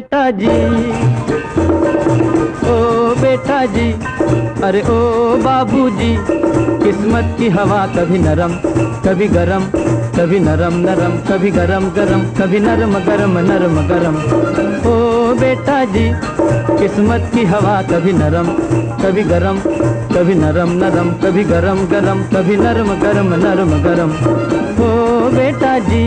बेटा जी, ओ बेटा जी, अरे ओ बाबूजी, किस्मत की हवा कभी नरम कभी गरम, कभी नरम नरम कभी गरम गरम, कभी नरम गरम नरम गरम। ओ बेटा जी, किस्मत की हवा कभी नरम कभी गरम, कभी नरम नरम कभी गरम गरम, कभी नरम गरम नरम गरम। ओ बेटा जी।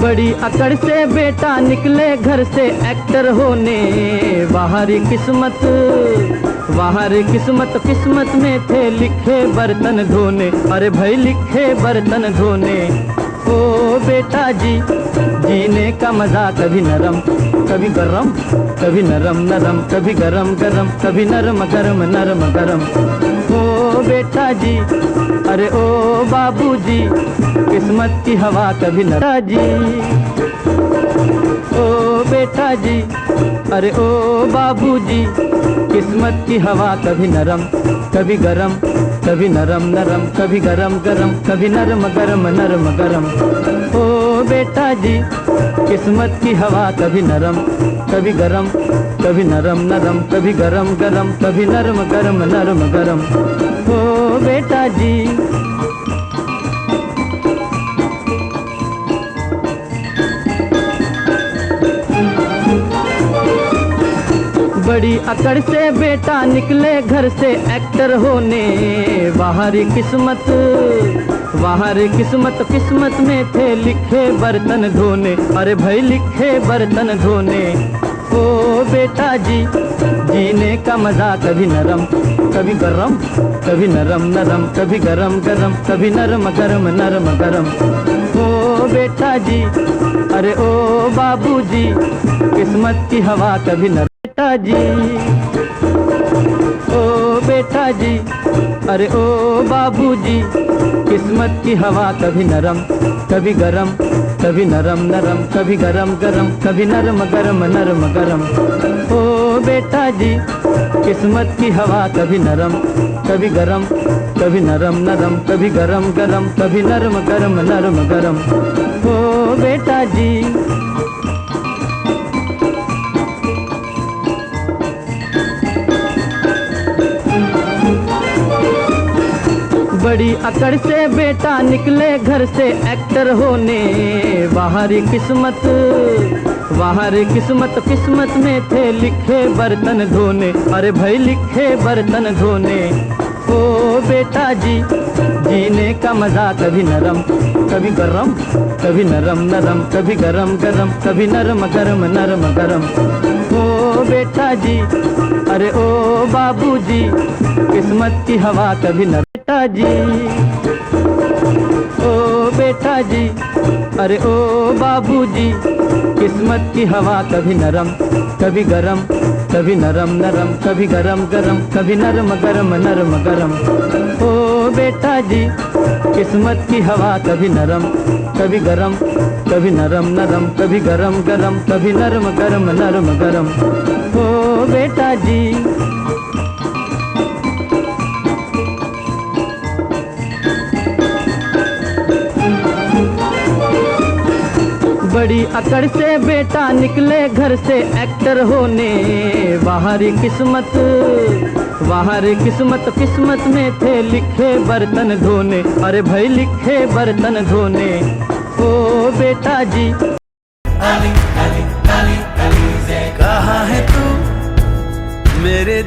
बड़ी अकड़ से बेटा निकले घर से एक्टर होने, बाहरी किस्मत किस्मत में थे लिखे बर्तन धोने, अरे भाई लिखे बर्तन धोने। ओ बेटा जी, जीने का मजा कभी नरम कभी गरम, कभी नरम नरम कभी गरम गरम, कभी नरम गरम नरम गरम। ओ बेटा जी, अरे ओ बाबूजी, किस्मत की हवा कभी नरम जी, ओ बेटा जी, अरे ओ बाबूजी, किस्मत की हवा कभी नरम कभी गरम, कभी नरम नरम कभी गरम गरम, कभी नरम गरम नरम गरम। ओ बेटा जी, किस्मत की हवा कभी नरम कभी गरम, कभी नरम नरम कभी गरम गरम, कभी नरम गरम नरम गरम। ओ बेटा जी। बड़ी अकड़ से बेटा निकले घर से एक्टर होने, बाहरी किस्मत किस्मत में थे लिखे बर्तन धोने, अरे भाई लिखे बर्तन धोने। ओ बेटा जी, जीने का मजा कभी नरम कभी गरम, कभी नरम नरम कभी गरम गरम, कभी नरम गरम नरम गरम। ओ बेटा जी, अरे ओ बाबूजी, किस्मत की हवा कभी नरम। बेटा जी, ओ बेटा जी, अरे ओ बाबूजी, किस्मत की हवा कभी नरम कभी गरम, कभी नरम नरम कभी गरम गरम, कभी नरम गरम नरम गरम। ओ बेटा जी, किस्मत की हवा कभी नरम कभी गरम, कभी नरम नरम कभी गरम गरम, कभी नरम गरम नरम गरम। ओ बेटा जी। बड़ी अकड़ से बेटा निकले घर से एक्टर होने, बाहरी किस्मत में थे लिखे बर्तन धोने, अरे भाई लिखे बर्तन धोने। ओ बेटा जी, जीने का मजा कभी नरम कभी गरम, कभी नरम नरम कभी गरम गरम, कभी नरम गरम नरम गरम। ओ बेटा जी, अरे ओ बाबूजी, किस्मत की हवा कभी नरम। बेटा जी, ओ बेटा जी, अरे ओ बाबूजी, किस्मत की हवा कभी नरम कभी गरम, कभी नरम नरम कभी गरम गरम, कभी नरम गरम नरम गरम। ओ बेटा जी, किस्मत की हवा कभी नरम कभी गरम, कभी नरम नरम कभी गरम गरम, कभी नरम गरम नरम गरम। ओ बेटा जी। बड़ी अकड़ से बेटा निकले घर से एक्टर होने, बाहरी किस्मत में थे लिखे बर्तन धोने, अरे भाई लिखे बर्तन धोने। ओ बेटा जी। अली अली अली अली कहाँ है तू मेरे